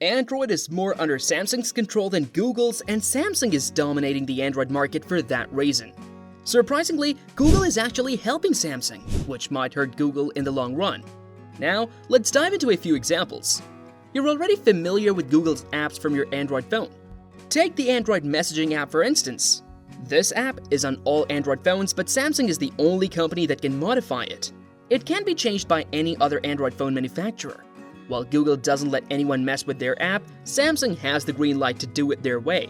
Android is more under Samsung's control than Google's, and Samsung is dominating the Android market for that reason. Surprisingly, Google is actually helping Samsung, which might hurt Google in the long run. Now, let's dive into a few examples. You're already familiar with Google's apps from your Android phone. Take the Android messaging app for instance. This app is on all Android phones, but Samsung is the only company that can modify it. It can be changed by any other Android phone manufacturer. While Google doesn't let anyone mess with their app, Samsung has the green light to do it their way.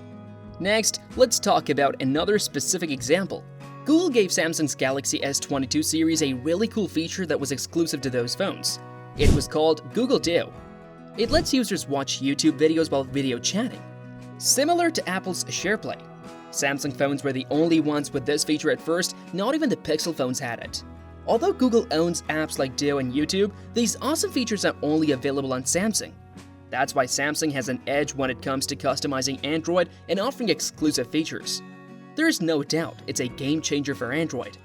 Next, let's talk about another specific example. Google gave Samsung's Galaxy S22 series a really cool feature that was exclusive to those phones. It was called Google Duo. It lets users watch YouTube videos while video chatting. Similar to Apple's SharePlay. Samsung phones were the only ones with this feature at first, not even the Pixel phones had it. Although Google owns apps like Duo and YouTube, these awesome features are only available on Samsung. That's why Samsung has an edge when it comes to customizing Android and offering exclusive features. There's no doubt it's a game changer for Android.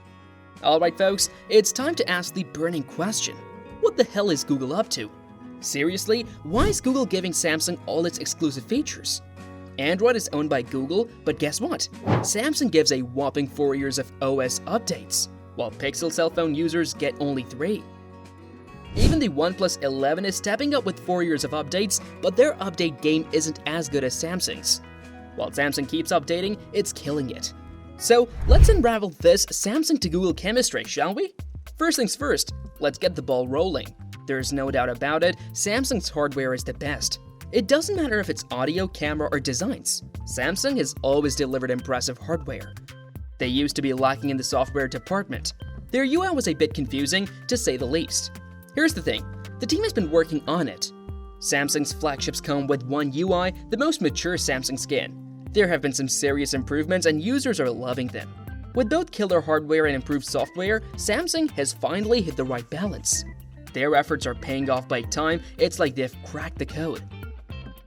Alright folks, it's time to ask the burning question. What the hell is Google up to? Seriously, why is Google giving Samsung all its exclusive features? Android is owned by Google, but guess what? Samsung gives a whopping 4 years of OS updates, while Pixel cell phone users get only 3. Even the OnePlus 11 is stepping up with 4 years of updates, but their update game isn't as good as Samsung's. While Samsung keeps updating, it's killing it. So let's unravel this Samsung to Google chemistry, shall we? First things first, let's get the ball rolling. There's no doubt about it, Samsung's hardware is the best. It doesn't matter if it's audio, camera, or designs. Samsung has always delivered impressive hardware. They used to be lacking in the software department. Their UI was a bit confusing, to say the least. Here's the thing, the team has been working on it. Samsung's flagships come with OneUI, the most mature Samsung skin. There have been some serious improvements and users are loving them. With both killer hardware and improved software, Samsung has finally hit the right balance. Their efforts are paying off big time, it's like they've cracked the code.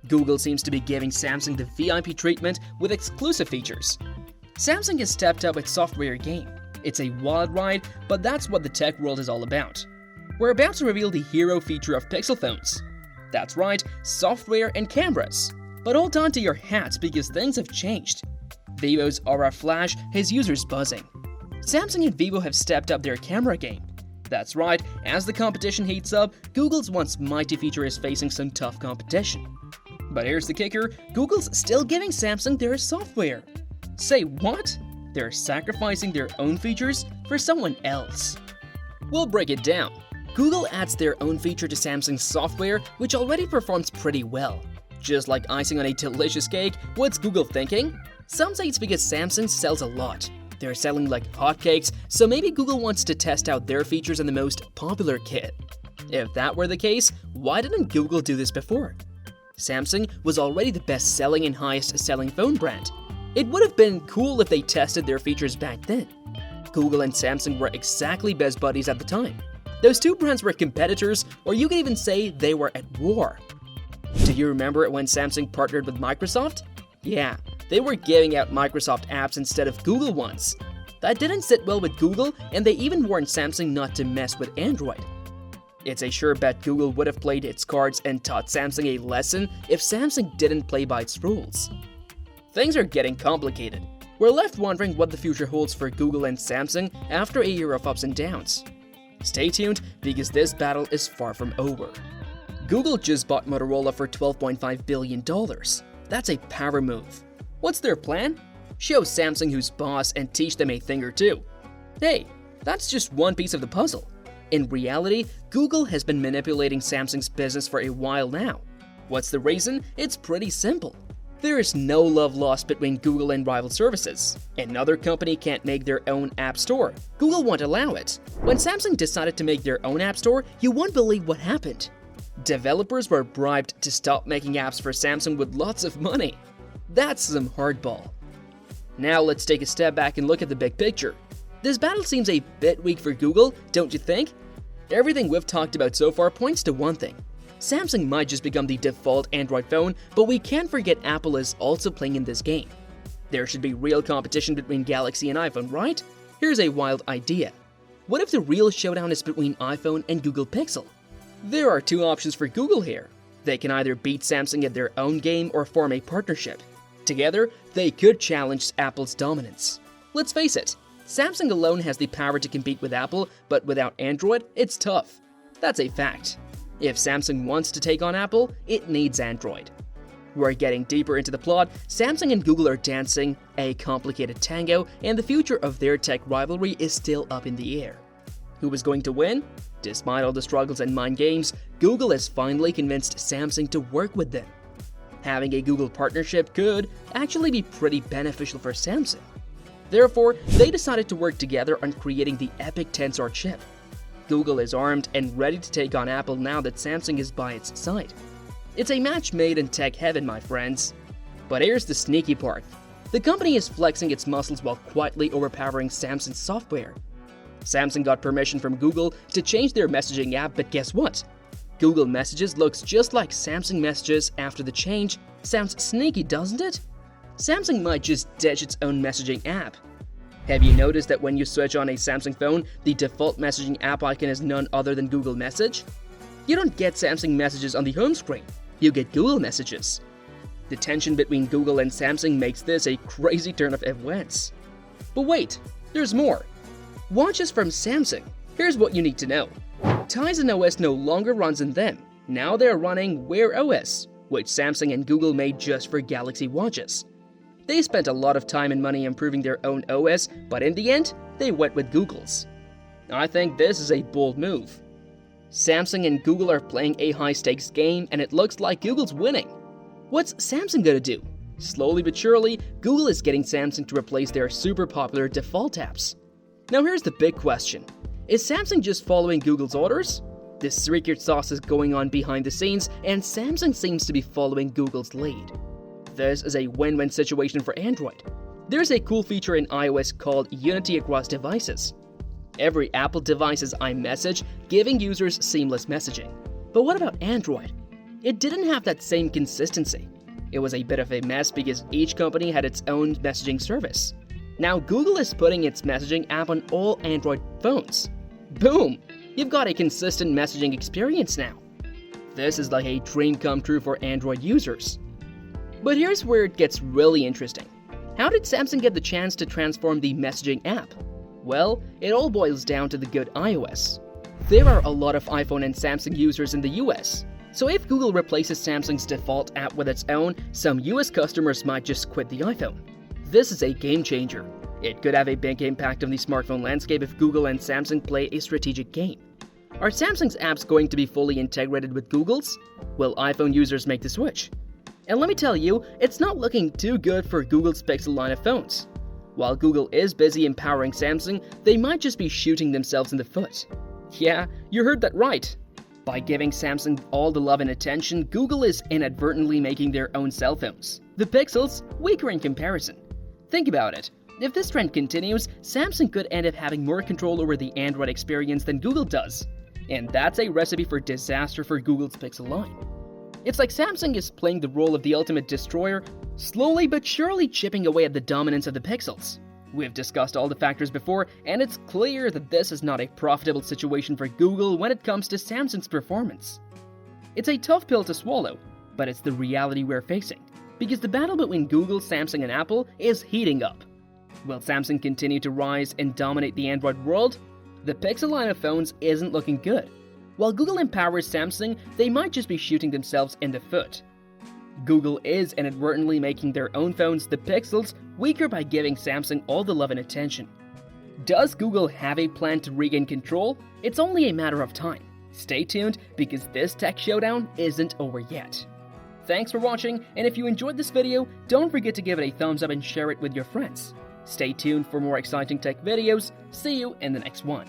Google seems to be giving Samsung the VIP treatment with exclusive features. Samsung has stepped up its software game. It's a wild ride, but that's what the tech world is all about. We're about to reveal the hero feature of Pixel phones. That's right, software and cameras. But hold on to your hats because things have changed. Vivo's Aura Flash has users buzzing. Samsung and Vivo have stepped up their camera game. That's right, as the competition heats up, Google's once mighty feature is facing some tough competition. But here's the kicker, Google's still giving Samsung their software. Say what? They're sacrificing their own features for someone else. We'll break it down. Google adds their own feature to Samsung's software, which already performs pretty well. Just like icing on a delicious cake, what's Google thinking? Some say it's because Samsung sells a lot. They're selling like hotcakes, so maybe Google wants to test out their features on the most popular kit. If that were the case, why didn't Google do this before? Samsung was already the best-selling and highest-selling phone brand. It would have been cool if they tested their features back then. Google and Samsung were exactly best buddies at the time. Those two brands were competitors, or you could even say they were at war. Do you remember when Samsung partnered with Microsoft? Yeah, they were giving out Microsoft apps instead of Google ones. That didn't sit well with Google, and they even warned Samsung not to mess with Android. It's a sure bet Google would have played its cards and taught Samsung a lesson if Samsung didn't play by its rules. Things are getting complicated. We're left wondering what the future holds for Google and Samsung after a year of ups and downs. Stay tuned because this battle is far from over. Google just bought Motorola for $12.5 billion. That's a power move. What's their plan? Show Samsung who's boss and teach them a thing or two. Hey, that's just one piece of the puzzle. In reality, Google has been manipulating Samsung's business for a while now. What's the reason? It's pretty simple. There is no love lost between Google and rival services. Another company can't make their own app store. Google won't allow it. When Samsung decided to make their own app store, you won't believe what happened. Developers were bribed to stop making apps for Samsung with lots of money. That's some hardball. Now let's take a step back and look at the big picture. This battle seems a bit weak for Google, don't you think? Everything we've talked about so far points to one thing. Samsung might just become the default Android phone, but we can't forget Apple is also playing in this game. There should be real competition between Galaxy and iPhone, right? Here's a wild idea. What if the real showdown is between iPhone and Google Pixel? There are two options for Google here. They can either beat Samsung at their own game or form a partnership. Together, they could challenge Apple's dominance. Let's face it, Samsung alone has the power to compete with Apple, but without Android, it's tough. That's a fact. If Samsung wants to take on Apple, it needs Android. We're getting deeper into the plot. Samsung and Google are dancing a complicated tango, and the future of their tech rivalry is still up in the air. Who is going to win? Despite all the struggles and mind games, Google has finally convinced Samsung to work with them. Having a Google partnership could actually be pretty beneficial for Samsung. Therefore, they decided to work together on creating the epic Tensor chip. Google is armed and ready to take on Apple now that Samsung is by its side. It's a match made in tech heaven, my friends. But here's the sneaky part. The company is flexing its muscles while quietly overpowering Samsung's software. Samsung got permission from Google to change their messaging app, but guess what? Google Messages looks just like Samsung Messages after the change. Sounds sneaky, doesn't it? Samsung might just ditch its own messaging app. Have you noticed that when you switch on a Samsung phone, the default messaging app icon is none other than Google Message? You don't get Samsung Messages on the home screen, you get Google Messages. The tension between Google and Samsung makes this a crazy turn of events. But wait, there's more. Watches from Samsung. Here's what you need to know. Tizen OS no longer runs in them. Now they're running Wear OS, which Samsung and Google made just for Galaxy watches. They spent a lot of time and money improving their own OS, but in the end, they went with Google's. I think this is a bold move. Samsung and Google are playing a high-stakes game, and it looks like Google's winning. What's Samsung gonna do? Slowly but surely, Google is getting Samsung to replace their super popular default apps. Now here's the big question. Is Samsung just following Google's orders? This secret sauce is going on behind the scenes, and Samsung seems to be following Google's lead. This is a win-win situation for Android. There's a cool feature in iOS called Unity across devices. Every Apple device is iMessage, giving users seamless messaging. But what about Android? It didn't have that same consistency. It was a bit of a mess because each company had its own messaging service. Now Google is putting its messaging app on all Android phones. Boom! You've got a consistent messaging experience now. This is like a dream come true for Android users. But here's where it gets really interesting. How did Samsung get the chance to transform the messaging app? Well, it all boils down to the good iOS. There are a lot of iPhone and Samsung users in the US. So if Google replaces Samsung's default app with its own, some US customers might just quit the iPhone. This is a game changer. It could have a big impact on the smartphone landscape if Google and Samsung play a strategic game. Are Samsung's apps going to be fully integrated with Google's? Will iPhone users make the switch? And let me tell you, it's not looking too good for Google's Pixel line of phones. While Google is busy empowering Samsung, they might just be shooting themselves in the foot. Yeah, you heard that right. By giving Samsung all the love and attention, Google is inadvertently making their own cell phones, the Pixels, weaker in comparison. Think about it. If this trend continues, Samsung could end up having more control over the Android experience than Google does. And that's a recipe for disaster for Google's Pixel line. It's like Samsung is playing the role of the ultimate destroyer, slowly but surely chipping away at the dominance of the Pixels. We've discussed all the factors before, and it's clear that this is not a profitable situation for Google when it comes to Samsung's performance. It's a tough pill to swallow, but it's the reality we're facing, because the battle between Google, Samsung, and Apple is heating up. Will Samsung continue to rise and dominate the Android world? The Pixel line of phones isn't looking good. While Google empowers Samsung, they might just be shooting themselves in the foot. Google is inadvertently making their own phones, the Pixels, weaker by giving Samsung all the love and attention. Does Google have a plan to regain control? It's only a matter of time. Stay tuned because this tech showdown isn't over yet. Thanks for watching, and if you enjoyed this video, don't forget to give it a thumbs up and share it with your friends. Stay tuned for more exciting tech videos. See you in the next one.